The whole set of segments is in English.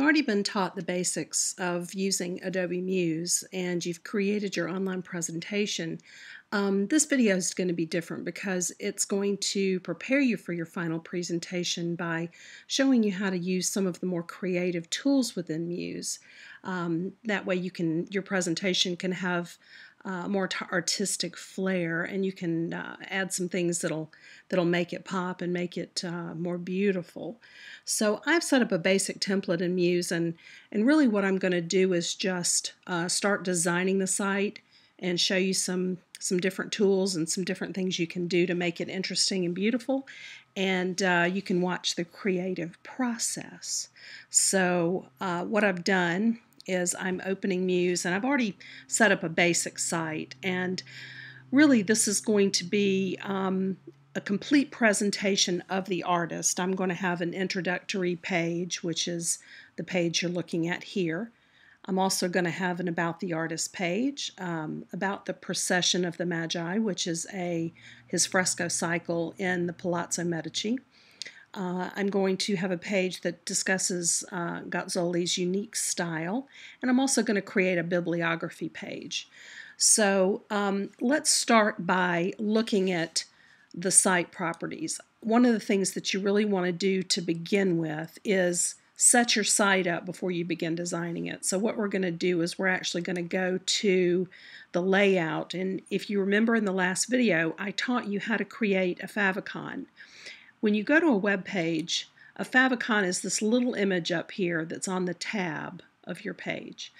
you've already been taught the basics of using Adobe Muse and you've created your online presentation, this video is going to be different because it's going to prepare you for your final presentation by showing you how to use some of the more creative tools within Muse. That way your presentation can have more artistic flair, and you can add some things that'll make it pop and make it more beautiful. So I've set up a basic template in Muse, and really what I'm going to do is just start designing the site and show you some different tools and some different things you can do to make it interesting and beautiful, and you can watch the creative process. So what I've done is I'm opening Muse, and I've already set up a basic site, and really this is going to be a complete presentation of the artist. I'm going to have an introductory page, which is the page you're looking at here. I'm also going to have an About the Artist page, about the Procession of the Magi, which is his fresco cycle in the Palazzo Medici. I'm going to have a page that discusses Gozzoli's unique style, and I'm also going to create a bibliography page. So let's start by looking at the site properties. One of the things that you really want to do to begin with is set your site up before you begin designing it. So what we're going to do is we're actually going to go to the layout, and if you remember in the last video I taught you how to create a favicon. When you go to a web page, a favicon is this little image up here that's on the tab of your page.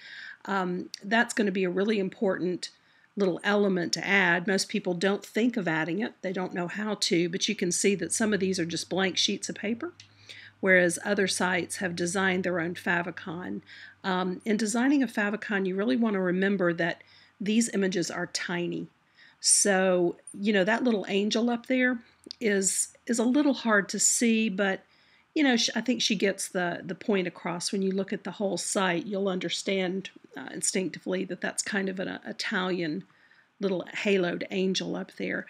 That's going to be a really important little element to add. Most people don't think of adding it. They don't know how to, but you can see that some of these are just blank sheets of paper, whereas other sites have designed their own favicon. In designing a favicon, you really want to remember that these images are tiny. So, you know, that little angel up there is a little hard to see, but you know, I think she gets the point across. When you look at the whole site, you'll understand instinctively that that's kind of an Italian little haloed angel up there.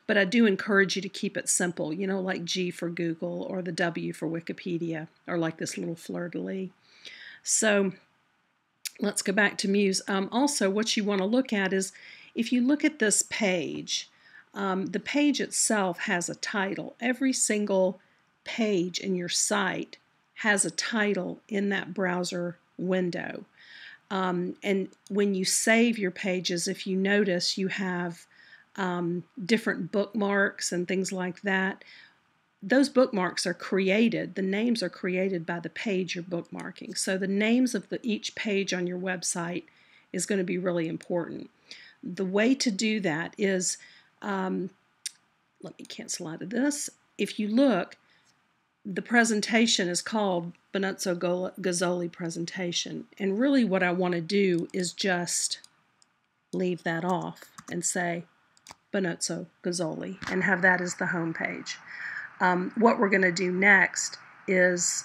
But I do encourage you to keep it simple, you know, like G for Google or the W for Wikipedia, or like this little fleur-de-lis. So let's go back to Muse. Also, what you want to look at is, if you look at this page, the page itself has a title. Every single page in your site has a title in that browser window. And when you save your pages, if you notice, you have different bookmarks and things like that. Those bookmarks are created, the names are created by the page you're bookmarking. So the names of each page on your website is going to be really important. The way to do that is, let me cancel out of this. If you look, the presentation is called Benozzo Gozzoli Presentation, and really what I want to do is just leave that off and say Benozzo Gozzoli and have that as the home page. What we're going to do next is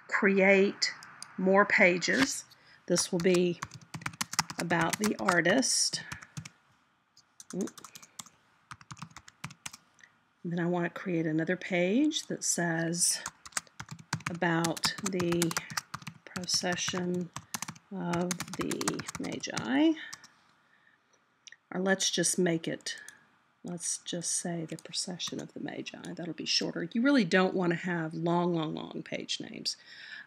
create more pages. This will be about the artist. And then I want to create another page that says about the procession of the Magi. Or let's just say the procession of the Magi. That'll be shorter. You really don't want to have long page names.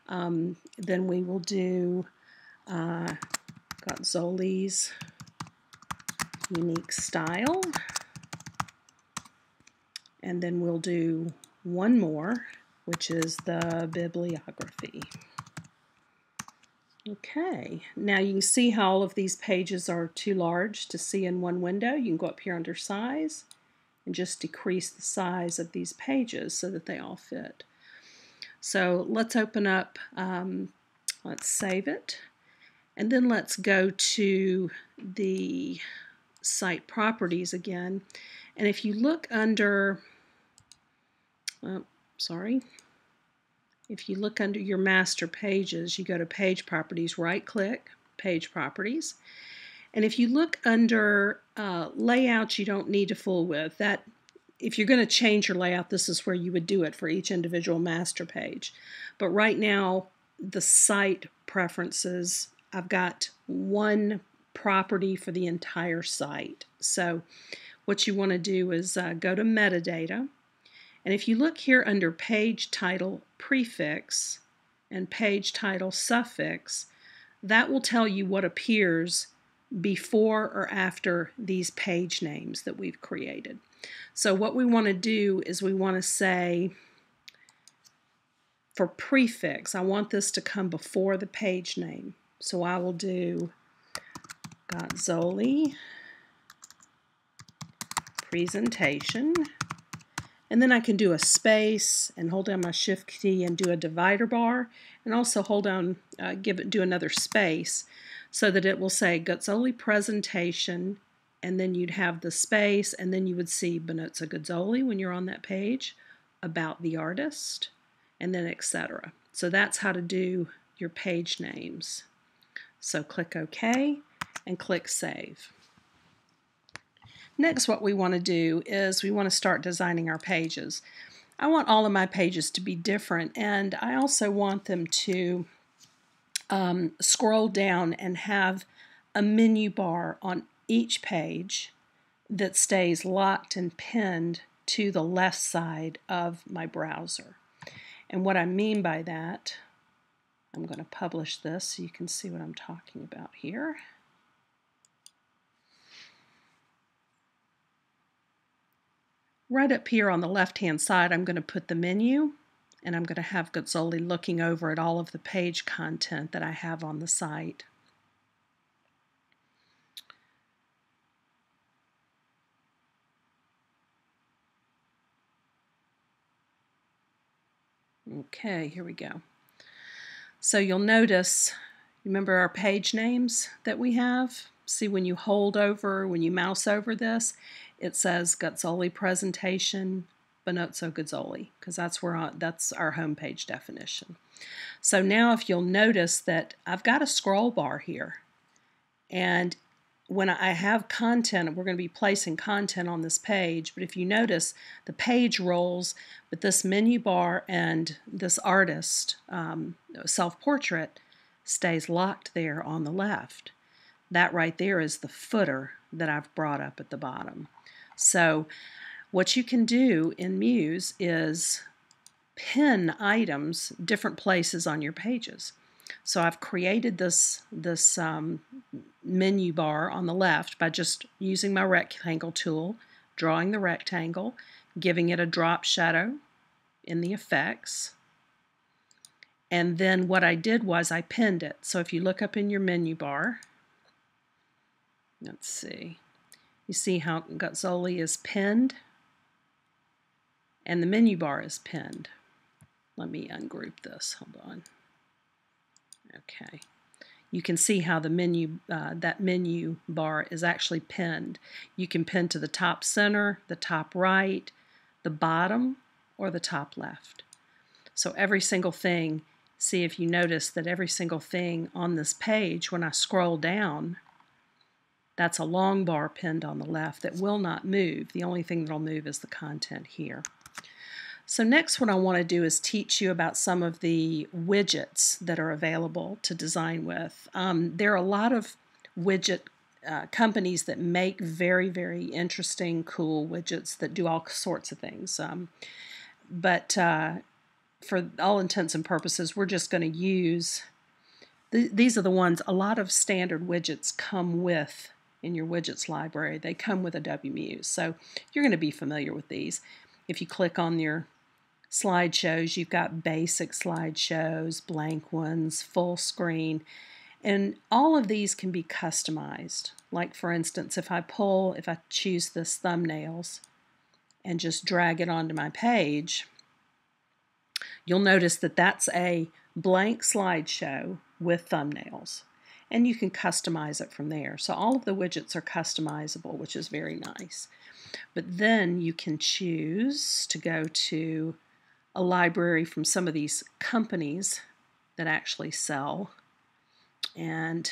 Then we will do Gozzoli's unique style. And then we'll do one more, which is the bibliography. Okay, now you can see how all of these pages are too large to see in one window. You can go up here under size and just decrease the size of these pages so that they all fit. So let's open up, let's save it, and then let's go to the site properties again. And if you look under, if you look under your master pages, you go to page properties, right click, page properties. And if you look under layouts you don't need to fool with, that if you're going to change your layout, this is where you would do it for each individual master page. But right now, the site preferences, I've got one property for the entire site. So what you want to do is go to metadata, and if you look here under page title prefix and page title suffix, that will tell you what appears before or after these page names that we've created. So what we want to do is we want to say, for prefix, I want this to come before the page name. So I will do Gotzoli presentation, and then I can do a space and hold down my shift key and do a divider bar, and also hold down, do another space so that it will say Gotzoli presentation, and then you'd have the space, and then you would see Benozzo Gotzoli when you're on that page, about the artist, and then etc. So that's how to do your page names. So click OK and click Save. Next, what we want to do is we want to start designing our pages. I want all of my pages to be different, and I also want them to scroll down and have a menu bar on each page that stays locked and pinned to the left side of my browser. And what I mean by that, I'm going to publish this so you can see what I'm talking about here. Right up here on the left-hand side, I'm going to put the menu, and I'm going to have Gotzoli looking over at all of the page content that I have on the site. Okay, here we go. So you'll notice, remember our page names that we have? See, when you when you mouse over this, it says Gotzoli presentation, Benozzo Gotzoli, because that's our home page definition. So now if you'll notice that I've got a scroll bar here, and when I have content, we're going to be placing content on this page, but if you notice, the page rolls, but this menu bar and this artist self-portrait stays locked there on the left. That right there is the footer that I've brought up at the bottom. So what you can do in Muse is pin items different places on your pages. So I've created this menu bar on the left by just using my rectangle tool, drawing the rectangle, giving it a drop shadow in the effects, and then what I did was I pinned it. So if you look up in your menu bar, let's see, you see how Gotzoli is pinned and the menu bar is pinned. Let me ungroup this, hold on. Okay, you can see how the menu, that menu bar is actually pinned. You can pin to the top center, the top right, the bottom, or the top left. So every single thing, see if you notice that every single thing on this page, when I scroll down, that's a long bar pinned on the left that will not move. The only thing that will move is the content here. So next, what I want to do is teach you about some of the widgets that are available to design with. There are a lot of widget companies that make very, very interesting, cool widgets that do all sorts of things. But for all intents and purposes, we're just going to use, these are the ones, a lot of standard widgets come with in your widgets library. They come with Adobe Muse. So you're going to be familiar with these. If you click on your slideshows, you've got basic slideshows, blank ones, full screen, and all of these can be customized. Like for instance, if I choose this thumbnails and just drag it onto my page, you'll notice that that's a blank slideshow with thumbnails, and you can customize it from there. So all of the widgets are customizable, which is very nice. But then you can choose to go to a library from some of these companies that actually sell. And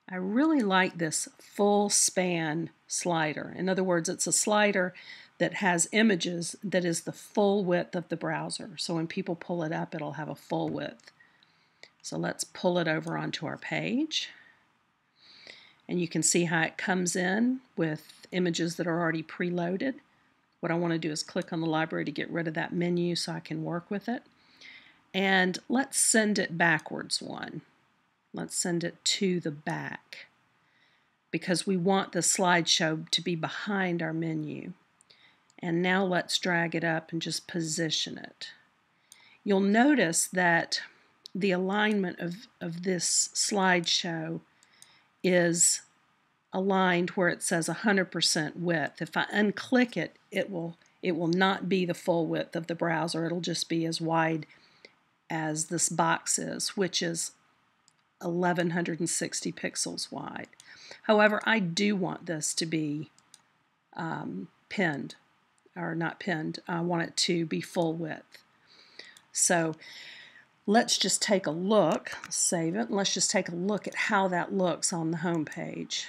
I really like this full span slider. In other words, it's a slider that has images that is the full width of the browser. So when people pull it up, it'll have a full width. So let's pull it over onto our page. And you can see how it comes in with images that are already preloaded. What I want to do is click on the library to get rid of that menu so I can work with it. And let's send it backwards one. Let's send it to the back because we want the slideshow to be behind our menu. And now let's drag it up and just position it. You'll notice that the alignment of this slideshow is aligned where it says 100% width. If I unclick it, it will not be the full width of the browser. It'll just be as wide as this box is, which is 1160 pixels wide. However, I do want this to be pinned, or not pinned. I want it to be full width. So let's just take a look, save it, and let's just take a look at how that looks on the home page.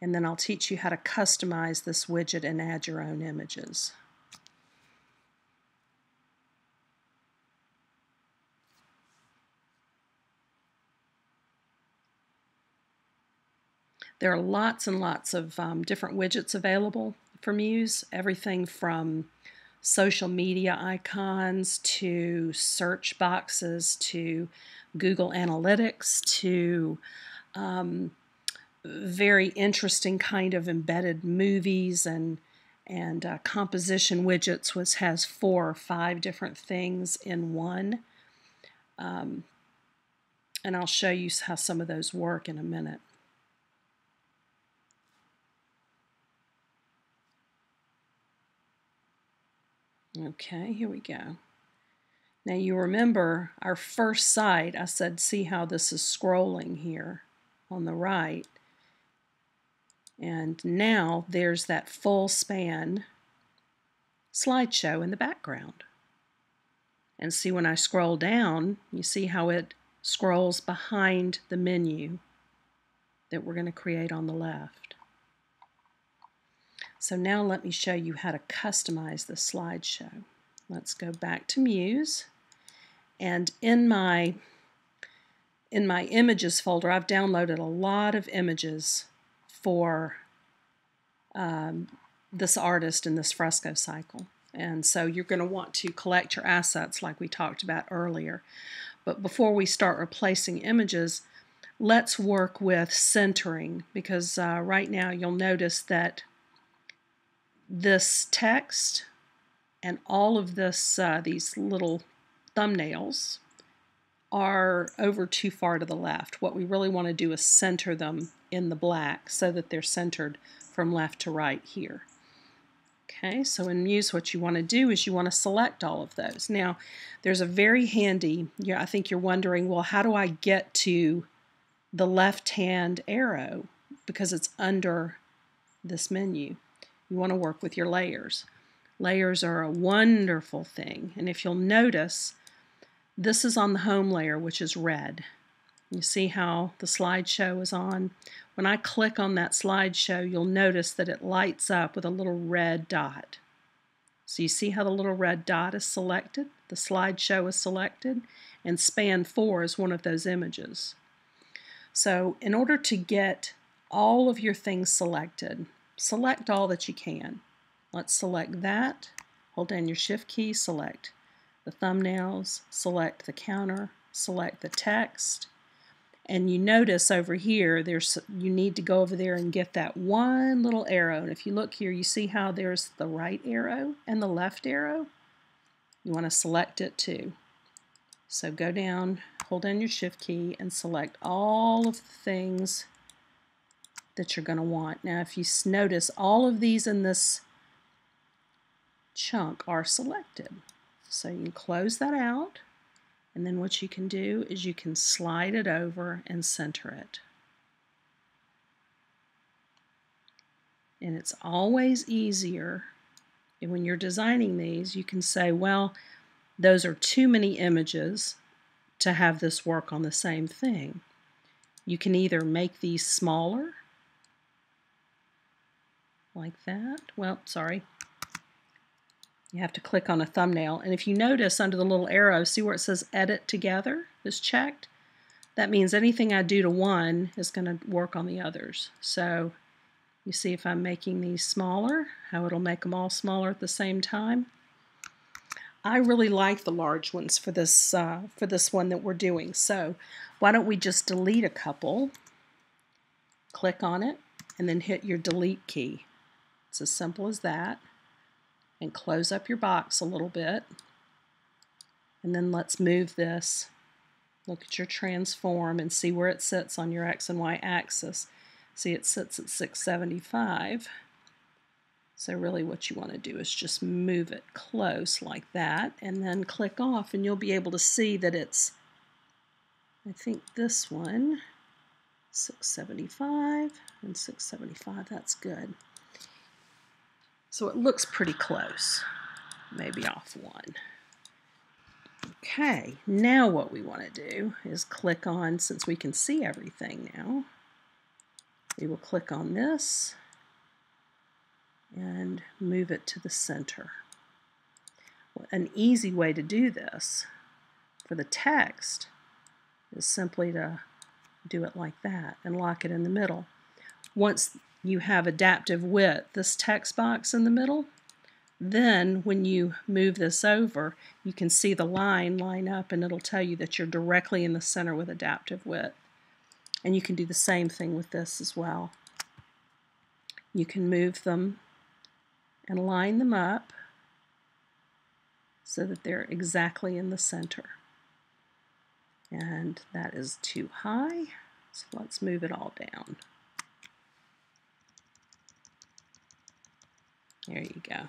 And then I'll teach you how to customize this widget and add your own images. There are lots and lots of different widgets available for Muse, everything from social media icons to search boxes to Google Analytics to very interesting kind of embedded movies and composition widgets, which has 4 or 5 different things in one. And I'll show you how some of those work in a minute. Okay, here we go. Now you remember our first site, I said see how this is scrolling here on the right. And now there's that full span slideshow in the background. And see when I scroll down, you see how it scrolls behind the menu that we're going to create on the left. So now let me show you how to customize the slideshow. Let's go back to Muse, and in my images folder I've downloaded a lot of images for this artist in this fresco cycle, and so you're going to want to collect your assets like we talked about earlier. But before we start replacing images, let's work with centering, because right now you'll notice that this text and all of this these little thumbnails are over too far to the left. What we really want to do is center them in the black so that they're centered from left to right here. Okay, so in Muse what you want to do is you want to select all of those. Now there's a very handy, I think you're wondering, well, how do I get to the left-hand arrow because it's under this menu? You want to work with your layers. Layers are a wonderful thing, and if you'll notice, this is on the home layer, which is red. You see how the slideshow is on? When I click on that slideshow, you'll notice that it lights up with a little red dot. So you see how the little red dot is selected? The slideshow is selected, and span 4 is one of those images. So in order to get all of your things selected, select all that you can. Let's select that, hold down your shift key, select the thumbnails, select the counter, select the text, and you notice over here you need to go over there and get that one little arrow. And if you look here, you see how there's the right arrow and the left arrow? You want to select it too. So go down, hold down your shift key, and select all of the things that you're going to want. Now if you notice, all of these in this chunk are selected. So you can close that out, and then what you can do is you can slide it over and center it. And it's always easier when you're designing these. You can say, well, those are too many images to have this work on the same thing. You can either make these smaller like that. Well, sorry. You have to click on a thumbnail, and if you notice under the little arrow, see where it says Edit Together is checked? That means anything I do to one is going to work on the others. So you see if I'm making these smaller, how it'll make them all smaller at the same time. I really like the large ones for this one that we're doing. So why don't we just delete a couple, click on it, and then hit your delete key. It's as simple as that. And close up your box a little bit. And then let's move this. Look at your transform and see where it sits on your X and Y axis. See, it sits at 675. So really what you want to do is just move it close like that and then click off, and you'll be able to see that it's, I think this one, 675 and 675, that's good. So it looks pretty close, maybe off one. Okay, now what we want to do is click on, since we can see everything now, we will click on this and move it to the center. An easy way to do this for the text is simply to do it like that and lock it in the middle. Once you have adaptive width, this text box in the middle, then when you move this over, you can see the line up, and it'll tell you that you're directly in the center with adaptive width. And you can do the same thing with this as well. You can move them and line them up so that they're exactly in the center. And that is too high, so let's move it all down. There you go.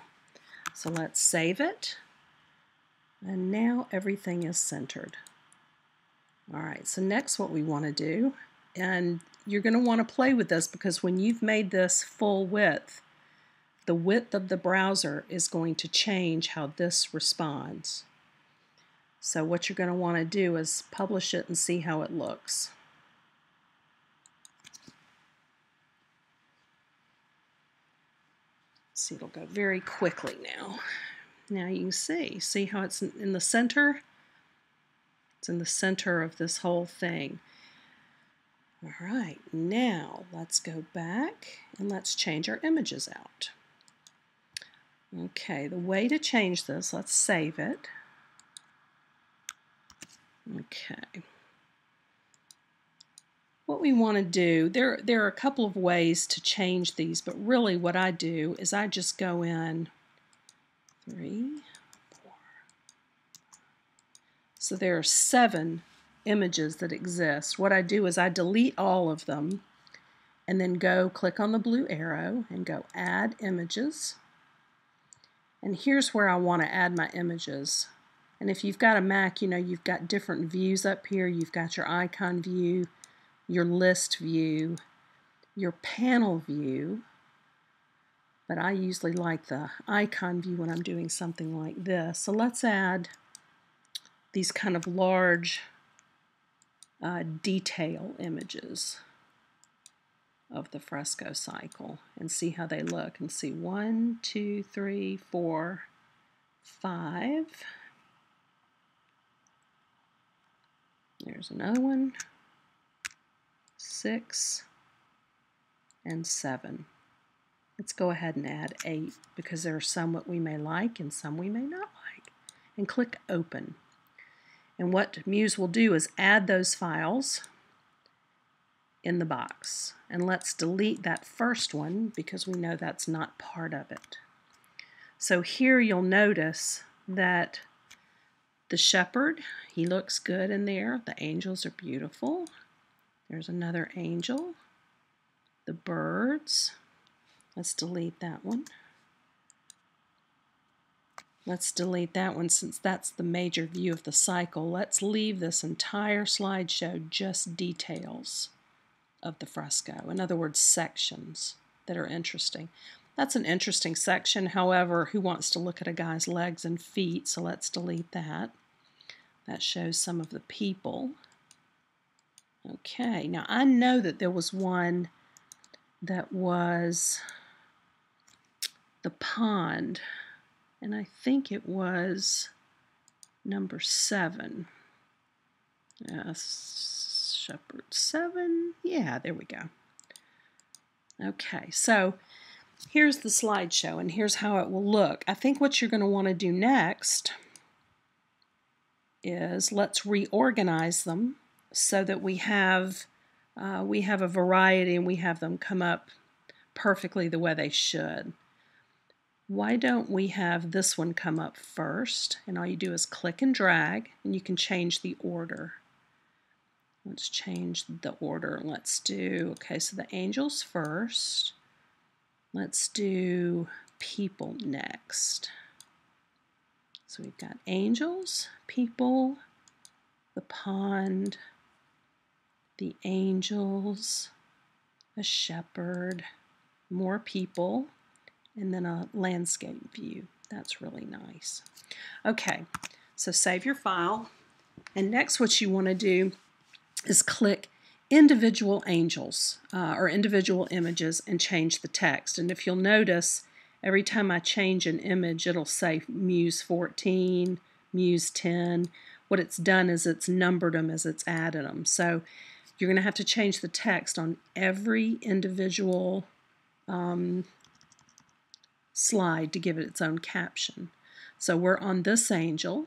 So let's save it. And now everything is centered. All right, so next what we want to do, and you're going to want to play with this because when you've made this full width, the width of the browser is going to change how this responds. So what you're going to want to do is publish it and see how it looks. See, it'll go very quickly now. Now you can see how it's in the center? It's in the center of this whole thing. All right, now let's go back and let's change our images out. Okay, the way to change this, let's save it. Okay. What we want to do, there are a couple of ways to change these, but really what I do is I just go in 3, 4. So there are 7 images that exist. What I do is I delete all of them and then go click on the blue arrow and go Add Images. And here's where I want to add my images. And if you've got a Mac, you know, you've got different views up here. You've got your icon view, your list view, your panel view. But I usually like the icon view when I'm doing something like this. So let's add these kind of large detail images of the fresco cycle and see how they look, and see 1, 2, 3, 4, 5. There's another one, 6, and 7. Let's go ahead and add 8 because there are some that we may like and some we may not like. And click Open. And what Muse will do is add those files in the box. And let's delete that first one because we know that's not part of it. So here you'll notice that the shepherd, he looks good in there. The angels are beautiful. There's another angel. The birds. Let's delete that one. Let's delete that one since that's the major view of the cycle. Let's leave this entire slideshow just details of the fresco. In other words, sections that are interesting. That's an interesting section. However, who wants to look at a guy's legs and feet? So let's delete that. That shows some of the people. Okay, now I know that there was one that was the pond. and I think it was number 7. Shepherd 7. Yeah, there we go. Okay, so here's the slideshow, and here's how it will look. I think what you're going to want to do next is let's reorganize them so that we have a variety and we have them come up perfectly the way they should. Why don't we have this one come up first, and all you do is click and drag, and you can change the order. Let's change the order. Let's do, okay, so the angels first. Let's do people next. So we've got angels, people, the pond, the angels, a shepherd, more people, and then a landscape view. That's really nice. Okay, so save your file. And next what you want to do is click individual angels or individual images and change the text. And if you'll notice, every time I change an image, it'll say Muse 14, Muse 10. What it's done is it's numbered them as it's added them. So you're going to have to change the text on every individual slide to give it its own caption. So we're on this angel,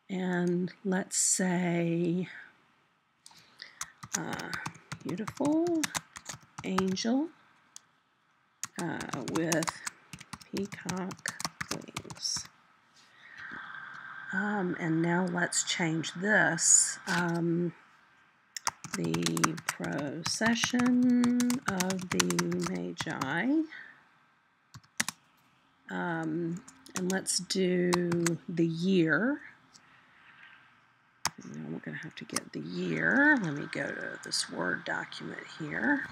and let's say beautiful angel with peacock wings. And now let's change this. The procession of the Magi. And let's do the year. Now we're going to have to get the year. Let me go to this Word document here.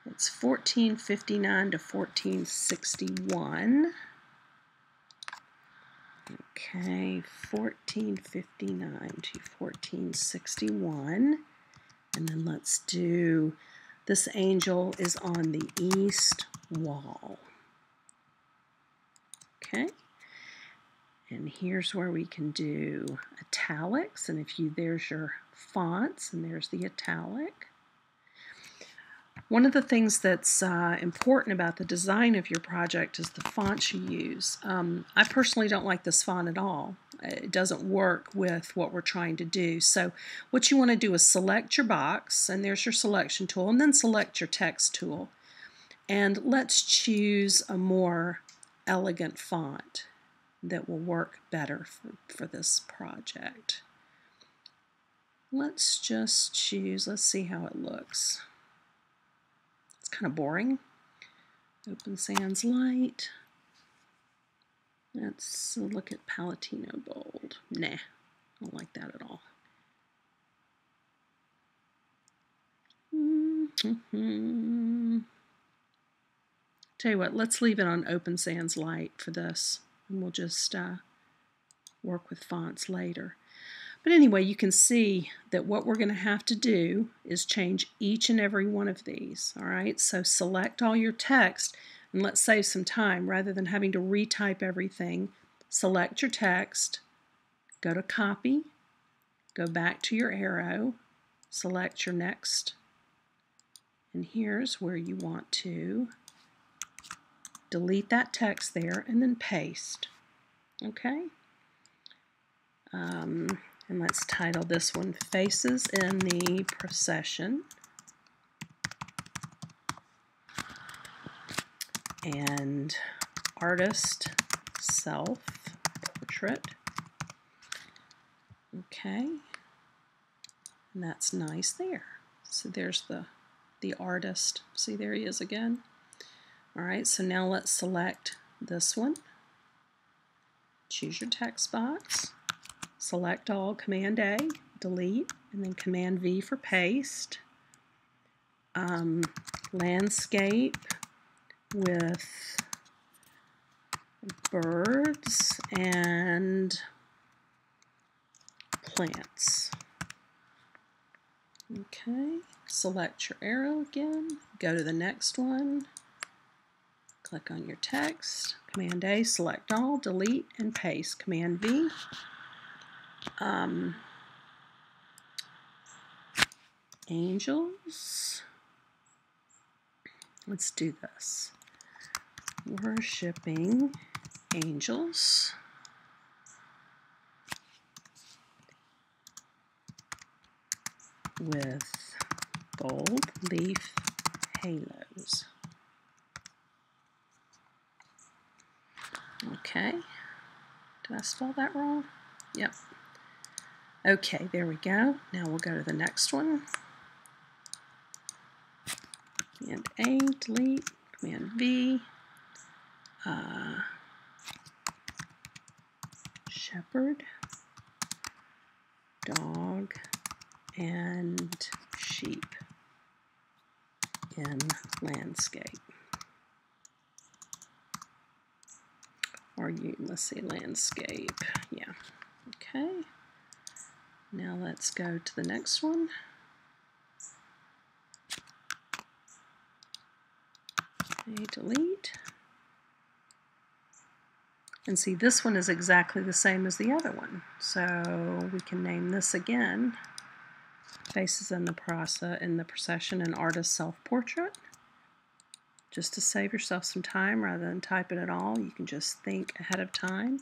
It's 1459 to 1461. Okay, 1459 to 1461. And then let's do, this angel is on the east wall. Okay. And here's where we can do italics, and there's your fonts, and there's the italic. One of the things that's important about the design of your project is the fonts you use. I personally don't like this font at all. It doesn't work with what we're trying to do. So what you want to do is select your box, and there's your selection tool, and then select your text tool. And let's choose a more elegant font that will work better for this project. Let's just choose, let's see how it looks. It's kind of boring. Open Sans Light. Let's look at Palatino Bold. Nah, I don't like that at all. Tell you what, let's leave it on Open Sans Light for this, and we'll just work with fonts later. But anyway, you can see that what we're going to have to do is change each and every one of these. All right, so select all your text, and let's save some time. Rather than having to retype everything, select your text, go to Copy, go back to your arrow, select your next, and here's where you want to delete that text there and then paste. Okay? And let's title this one Faces in the Procession. And Artist Self-Portrait. Okay. And that's nice there. So there's the artist. See, there he is again. All right, so now let's select this one. Choose your text box. Select all, Command A, delete, and then Command V for paste. Landscape with birds and plants. Okay, select your arrow again, go to the next one, Click on your text, Command A, select all, delete, and paste. Command V. Angels. Let's do this. Worshipping angels with gold leaf halos. Okay. Did I spell that wrong? Yep. Okay, there we go. Now we'll go to the next one. Command A, delete, Command V, shepherd, dog, and sheep in landscape. Or let's see, landscape. Yeah. Okay. Now let's go to the next one. Okay, delete. And see, this one is exactly the same as the other one. So we can name this again. Faces in the procession and artist self-portrait. Just to save yourself some time rather than type it at all, you can just think ahead of time.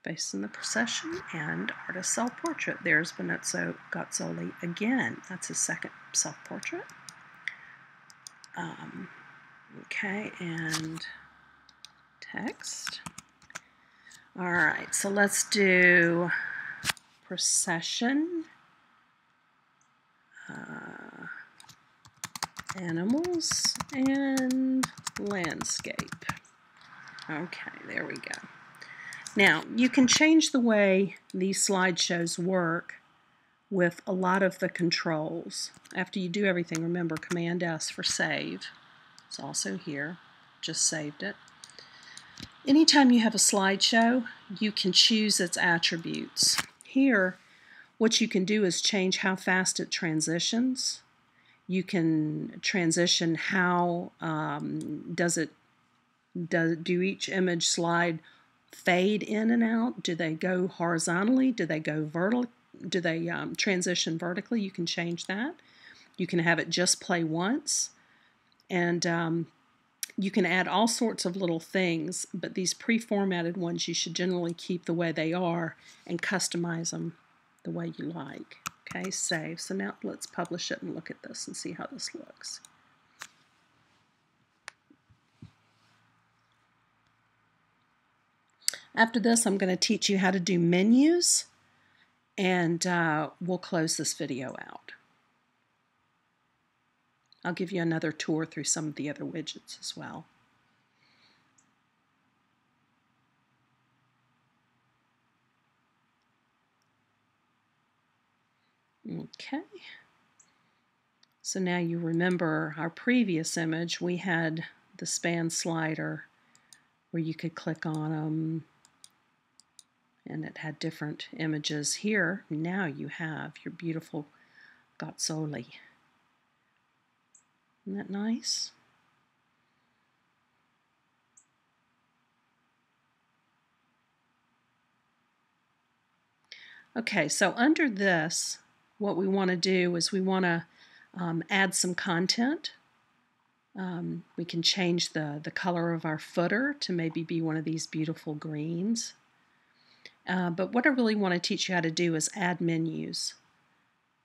Faces in the procession and artist self-portrait. There's Benozzo Gozzoli again. That's his second self-portrait. Okay, and text. All right, so let's do procession, animals, and landscape. Okay, there we go. Now, you can change the way these slideshows work with a lot of the controls. After you do everything, remember Command S for save. It's also here. Just saved it. Anytime you have a slideshow, you can choose its attributes. Here, what you can do is change how fast it transitions. You can transition how do each image slide fade in and out? Do they go horizontally? Do they go vertical? Do they transition vertically? You can change that. You can have it just play once. And you can add all sorts of little things, but these pre-formatted ones you should generally keep the way they are and customize them the way you like. Okay, save. So now let's publish it and look at this and see how this looks. After this, I'm going to teach you how to do menus, and we'll close this video out. I'll give you another tour through some of the other widgets as well. Okay. So now you remember our previous image, we had the span slider where you could click on them and it had different images. Here, now you have your beautiful Gozzoli. Isn't that nice? Okay, so under this, what we want to do is we want to add some content. We can change the color of our footer to maybe be one of these beautiful greens. But what I really want to teach you how to do is add menus.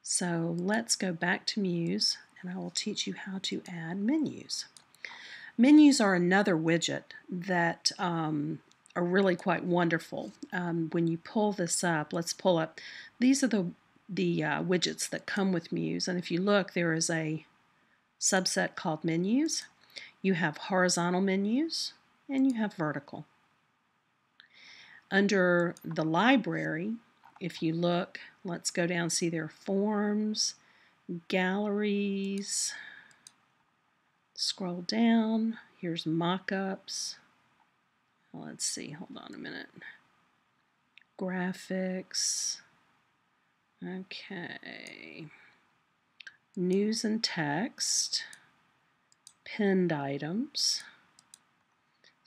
So let's go back to Muse, and I will teach you how to add menus. Menus are another widget that are really quite wonderful. When you pull this up, let's pull up. These are the widgets that come with Muse, and if you look, there is a subset called menus. You have horizontal menus, and you have vertical. Under the library, if you look, let's go down and see their forms, galleries, scroll down, here's mock-ups. Let's see, hold on a minute. Graphics, okay. News and text, pinned items,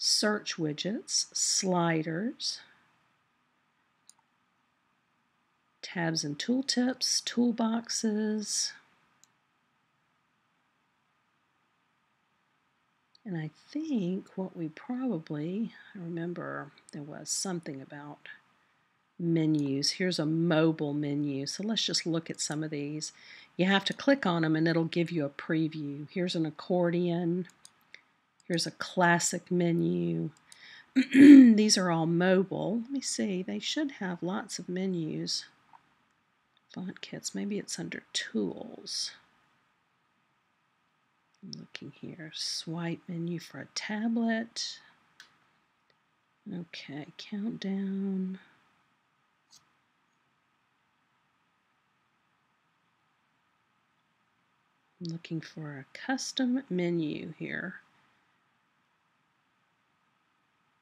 search widgets, sliders, tabs and tooltips, toolboxes, and I think what we probably, I remember there was something about menus. Here's a mobile menu, so let's just look at some of these. You have to click on them and it'll give you a preview. Here's an accordion. Here's a classic menu. These are all mobile. Let me see, they should have lots of menus. Font kits, maybe it's under tools. I'm looking here, swipe menu for a tablet. Okay, countdown. I'm looking for a custom menu here.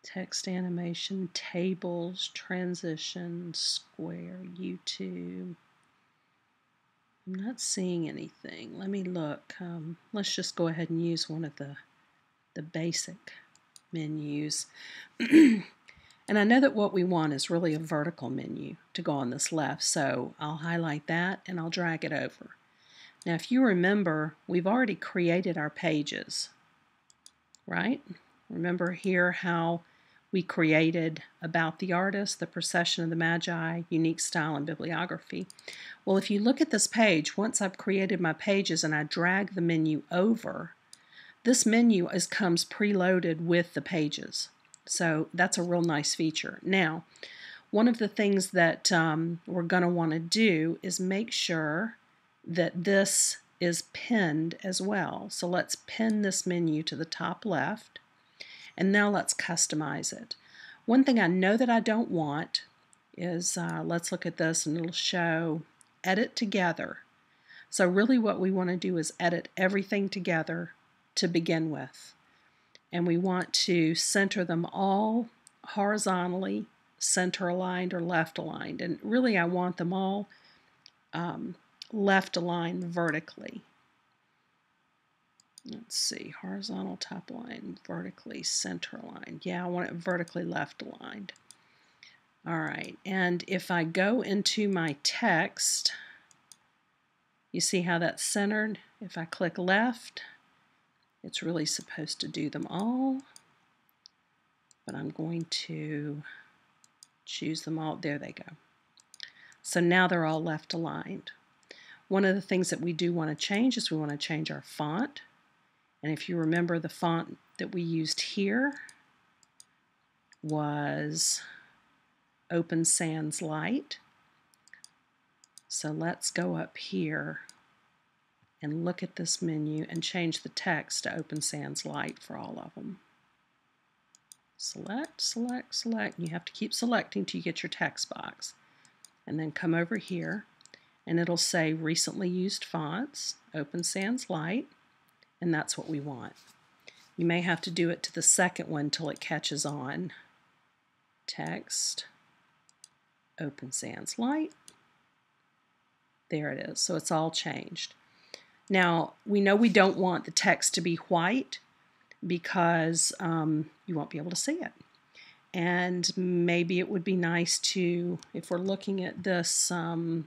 Text animation, tables, transition, square, YouTube. I'm not seeing anything. Let me look. Let's just go ahead and use one of the basic menus. And I know that what we want is really a vertical menu to go on this left, so I'll highlight that and I'll drag it over. Now if you remember, we've already created our pages, right? Remember here how we created About the Artist, The Procession of the Magi, Unique Style, and Bibliography. Well, if you look at this page, once I've created my pages and I drag the menu over, this menu comes preloaded with the pages. So that's a real nice feature. Now, one of the things that we're going to want to do is make sure that this is pinned as well. So let's pin this menu to the top left. And now let's customize it. One thing I know that I don't want is, let's look at this and it'll show edit together. So really what we want to do is edit everything together to begin with. And we want to center them all horizontally, center aligned or left aligned. And really I want them all left aligned vertically. Let's see, horizontal top line, vertically center aligned. Yeah, I want it vertically left aligned. All right, and if I go into my text, you see how that's centered? If I click left, it's really supposed to do them all, but I'm going to choose them all. There they go. So now they're all left aligned. One of the things that we do want to change is we want to change our font. And if you remember, the font that we used here was Open Sans Light. So let's go up here and look at this menu and change the text to Open Sans Light for all of them. Select, select, select. You have to keep selecting till you get your text box. And then come over here and it'll say Recently Used Fonts, Open Sans Light. And that's what we want. You may have to do it to the second one till it catches on. Text, Open Sans Light. There it is. So it's all changed. Now, we know we don't want the text to be white because you won't be able to see it. And maybe it would be nice to, if we're looking at this, hang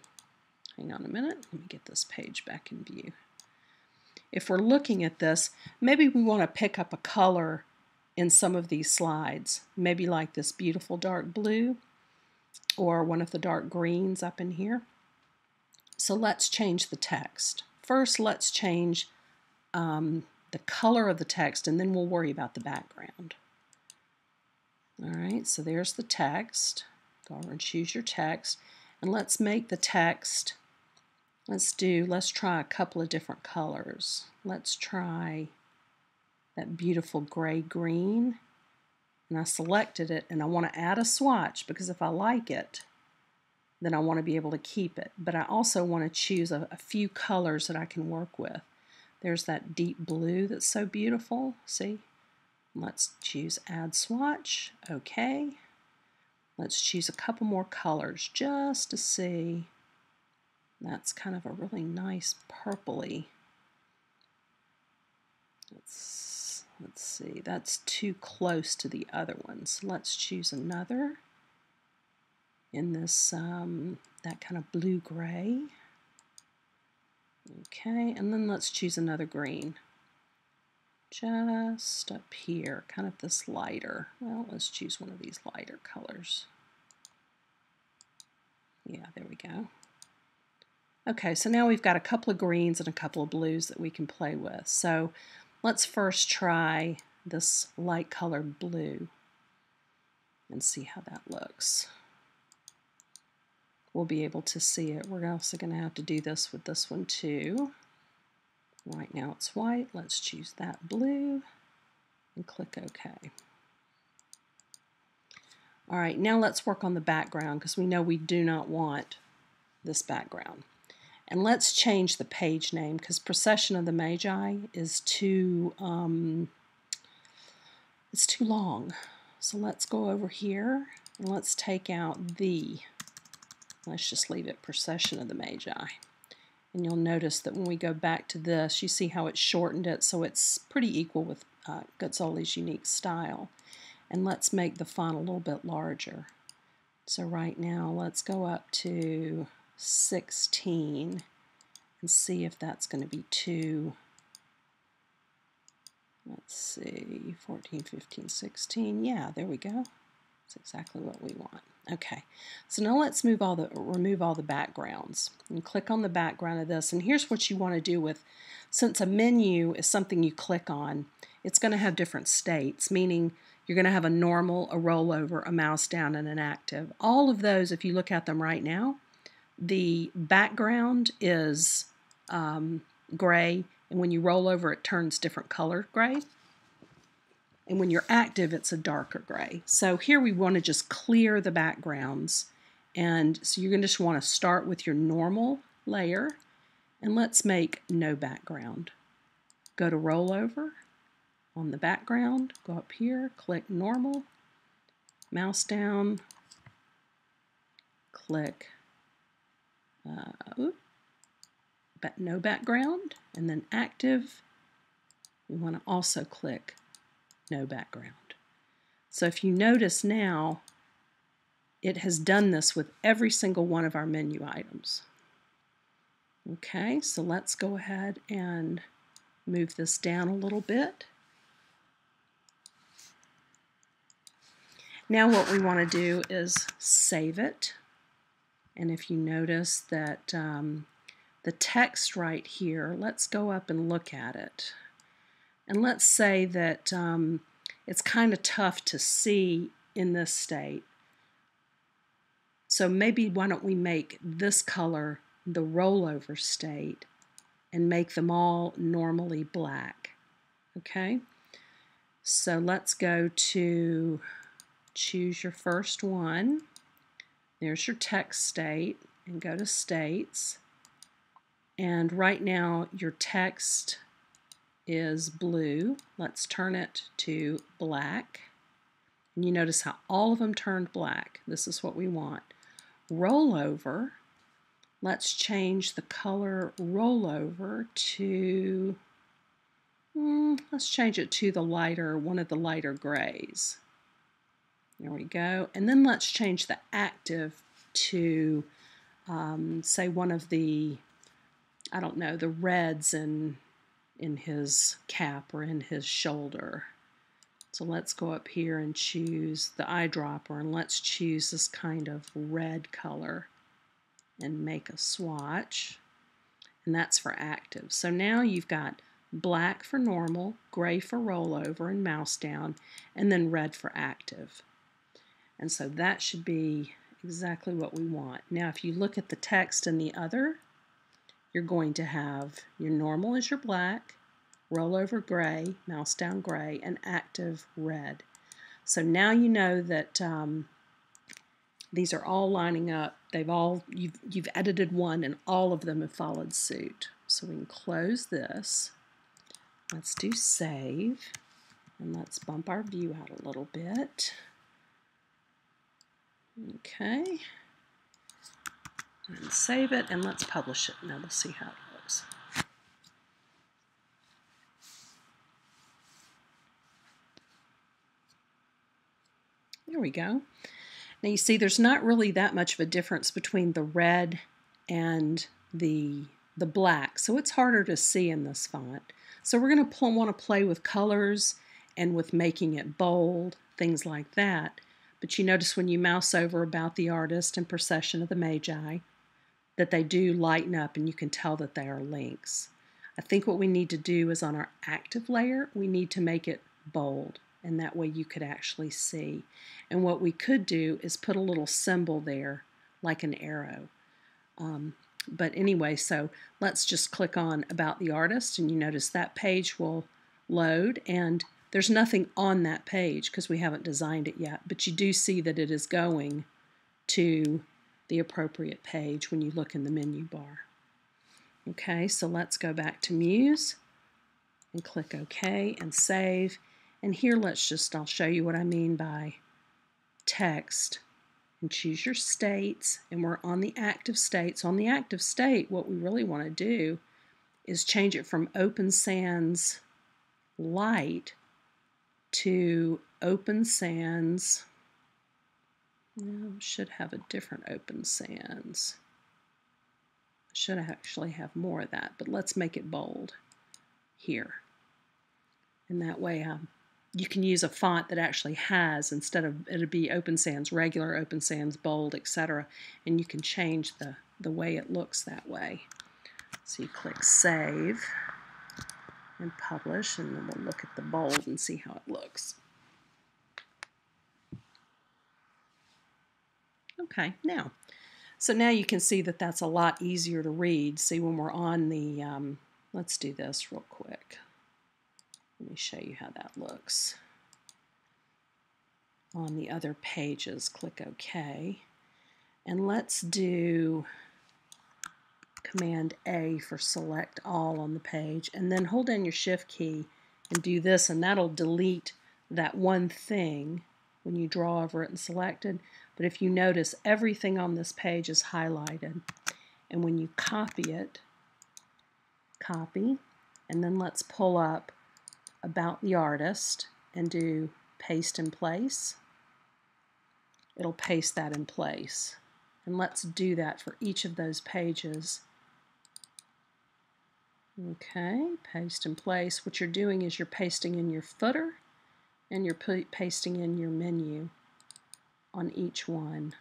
on a minute, let me get this page back in view. If we're looking at this, maybe we want to pick up a color in some of these slides, maybe like this beautiful dark blue or one of the dark greens up in here. So let's change the text. First, let's change the color of the text, and then we'll worry about the background. All right, so there's the text. Go over and choose your text, and let's make the text. Let's try a couple of different colors. Let's try that beautiful gray-green. And I selected it, and I want to add a swatch because if I like it, then I want to be able to keep it. But I also want to choose a few colors that I can work with. There's that deep blue that's so beautiful. See? Let's choose Add Swatch. Okay. Let's choose a couple more colors just to see. That's kind of a really nice purpley. let's see, that's too close to the other ones. Let's choose another in this, that kind of blue-gray. Okay, and then let's choose another green. Just up here, kind of this lighter. Well, let's choose one of these lighter colors. Yeah, there we go. Okay, so now we've got a couple of greens and a couple of blues that we can play with. So let's first try this light colored blue and see how that looks. We'll be able to see it. We're also going to have to do this with this one too. Right now it's white. Let's choose that blue and click OK. All right, now let's work on the background because we know we do not want this background. And let's change the page name because Procession of the Magi is too, it's too long. So let's go over here and let's take out the, let's just leave it Procession of the Magi. And you'll notice that when we go back to this, you see how it shortened it, so it's pretty equal with Gutzoli's unique style. And let's make the font a little bit larger. So right now, let's go up to 16 and see if that's going to be too, let's see, 14, 15, 16. Yeah, there we go. That's exactly what we want. Okay, so now let's remove all the backgrounds and click on the background of this. And here's what you want to do with, since a menu is something you click on, it's going to have different states, meaning you're going to have a normal, a rollover, a mouse down, and an active. All of those, if you look at them right now, the background is gray, and when you roll over it turns different color gray. And when you're active, it's a darker gray. So here we want to just clear the backgrounds. And so you're going to just want to start with your normal layer. And let's make no background. Go to rollover on the background. Go up here, click normal, mouse down, click no background, and then active. We want to also click no background. So if you notice now, it has done this with every single one of our menu items. Okay, so let's go ahead and move this down a little bit. Now what we want to do is save it. And if you notice that the text right here, let's go up and look at it. And let's say that it's kind of tough to see in this state. So maybe why don't we make this color the rollover state and make them all normally black. Okay? So let's go to choose your first one. There's your text state and go to states. And right now your text is blue. Let's turn it to black. And you notice how all of them turned black. This is what we want. Rollover. Let's change the color rollover to, let's change it to the lighter, one of the lighter grays. There we go. And then let's change the active to, say, one of the, I don't know, the reds in his cap or in his shoulder. So let's go up here and choose the eyedropper, and let's choose this kind of red color and make a swatch. And that's for active. So now you've got black for normal, gray for rollover and mouse down, and then red for active. And so that should be exactly what we want. Now if you look at the text in the other, you're going to have your normal is your black, rollover gray, mouse down gray, and active red. So now you know that these are all lining up. You've edited one and all of them have followed suit. So we can close this. Let's do save, and let's bump our view out a little bit. Okay. And save it, and let's publish it. Now we'll see how it looks. we go. Now you see there's not really that much of a difference between the red and the black, so it's harder to see in this font. So we're going to want to play with colors and with making it bold, things like that. But you notice when you mouse over About the Artist and Procession of the Magi that they do lighten up and you can tell that they are links. I think what we need to do is on our active layer, we need to make it bold, and that way you could actually see. And what we could do is put a little symbol there like an arrow. But anyway, so let's just click on About the Artist, and you notice that page will load, and there's nothing on that page because we haven't designed it yet, but you do see that it is going to the appropriate page when you look in the menu bar. Okay, so let's go back to Muse and click OK and save. And here I'll show you what I mean by text. And choose your states, and we're on the active states. On the active state, what we really want to do is change it from Open Sans Light to Open Sans. Should have a different Open Sans. Should actually have more of that, but let's make it bold here. And that way you can use a font that actually has, instead of it'd be Open Sans regular, Open Sans bold, etc. And you can change the way it looks that way. So you click Save and Publish, and then we'll look at the bold and see how it looks. Okay, so now you can see that that's a lot easier to read. See, when we're on the, let's do this real quick. Let me show you how that looks. On the other pages, click OK. And let's do Command A for select all on the page, and then hold down your Shift key and do this, and that'll delete that one thing when you draw over it and select it. But if you notice, everything on this page is highlighted. And when you copy it, copy, and then let's pull up About the Artist and do Paste in Place. It'll paste that in place. And let's do that for each of those pages. Okay, paste in place. What you're doing is you're pasting in your footer and you're pasting in your menu on each one.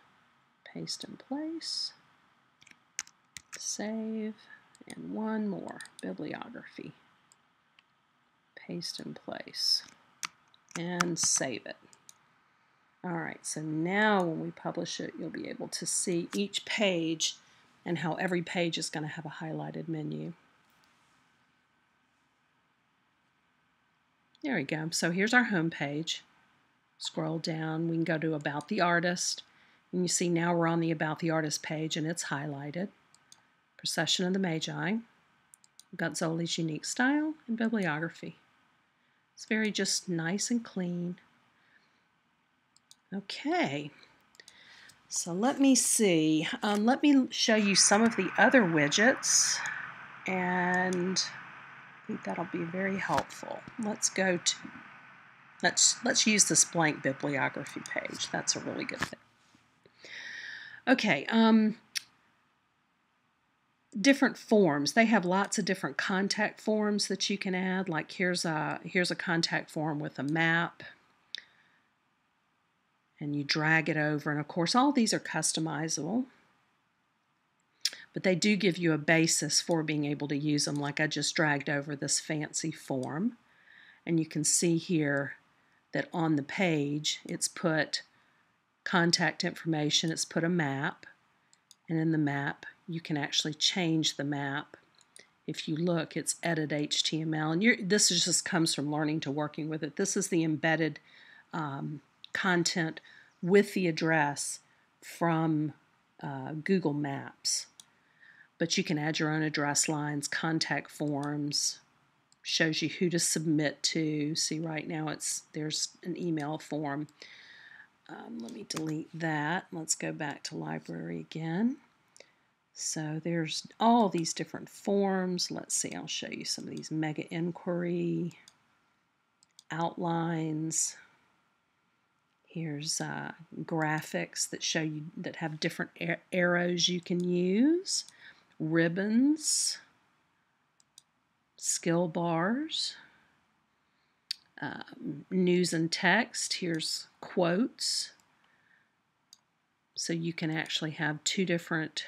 Paste in place, save, and one more, bibliography. Paste in place and save it. Alright, so now when we publish it, you'll be able to see each page and how every page is going to have a highlighted menu. There we go. So here's our home page. Scroll down, we can go to About the Artist, and you see now we're on the About the Artist page and it's highlighted. Procession of the Magi. We've got Zoli's Unique Style and Bibliography. It's very just nice and clean. Okay, so let me see. Let me show you some of the other widgets, and I think that'll be very helpful. Let's go to, let's use this blank bibliography page. That's a really good thing. Okay, different forms. They have lots of different contact forms that you can add. Like here's a contact form with a map. And you drag it over, and of course all these are customizable, but they do give you a basis for being able to use them. Like I just dragged over this fancy form, and you can see here that on the page it's put contact information, it's put a map, and in the map you can actually change the map. If you look, it's edit HTML, and this just comes from learning to working with it. This is the embedded content with the address from Google Maps. But you can add your own address lines, contact forms, shows you who to submit to. See, right now there's an email form. Let me delete that. Let's go back to library again. So there's all these different forms. Let's see, I'll show you some of these mega inquiry, outlines. Here's graphics that show you that have different arrows you can use, ribbons, skill bars, news and text. Here's quotes. So you can actually have two different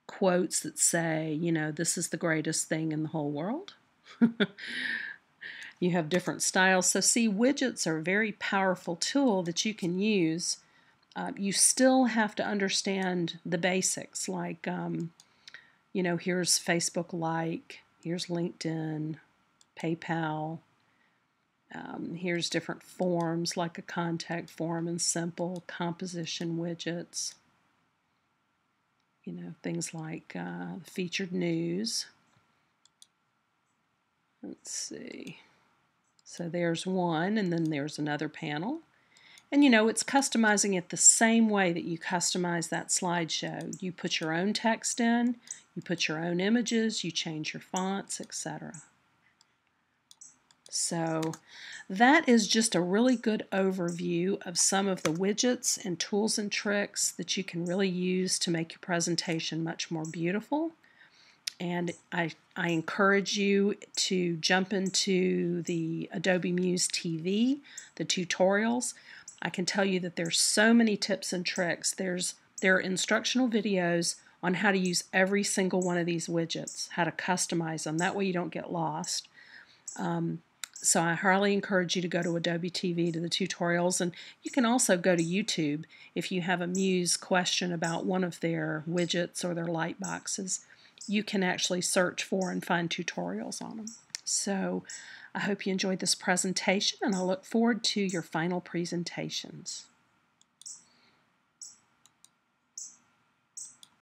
quotes that say, you know, this is the greatest thing in the whole world. You have different styles. So see, widgets are a very powerful tool that you can use. You still have to understand the basics, like, you know, here's Facebook Like, here's LinkedIn, PayPal. Here's different forms like a contact form and simple composition widgets. You know, things like featured news. Let's see. So there's one, and then there's another panel. And you know, it's customizing it the same way that you customize that slideshow. You put your own text in, you put your own images, you change your fonts, etc. So that is just a really good overview of some of the widgets and tools and tricks that you can really use to make your presentation much more beautiful. And I encourage you to jump into the Adobe Muse TV, the tutorials. I can tell you that there's so many tips and tricks. There are instructional videos on how to use every single one of these widgets, how to customize them. That way you don't get lost. So I highly encourage you to go to Adobe TV to the tutorials, and you can also go to YouTube if you have a Muse question about one of their widgets or their light boxes. You can actually search for and find tutorials on them. So I hope you enjoyed this presentation, and I look forward to your final presentations.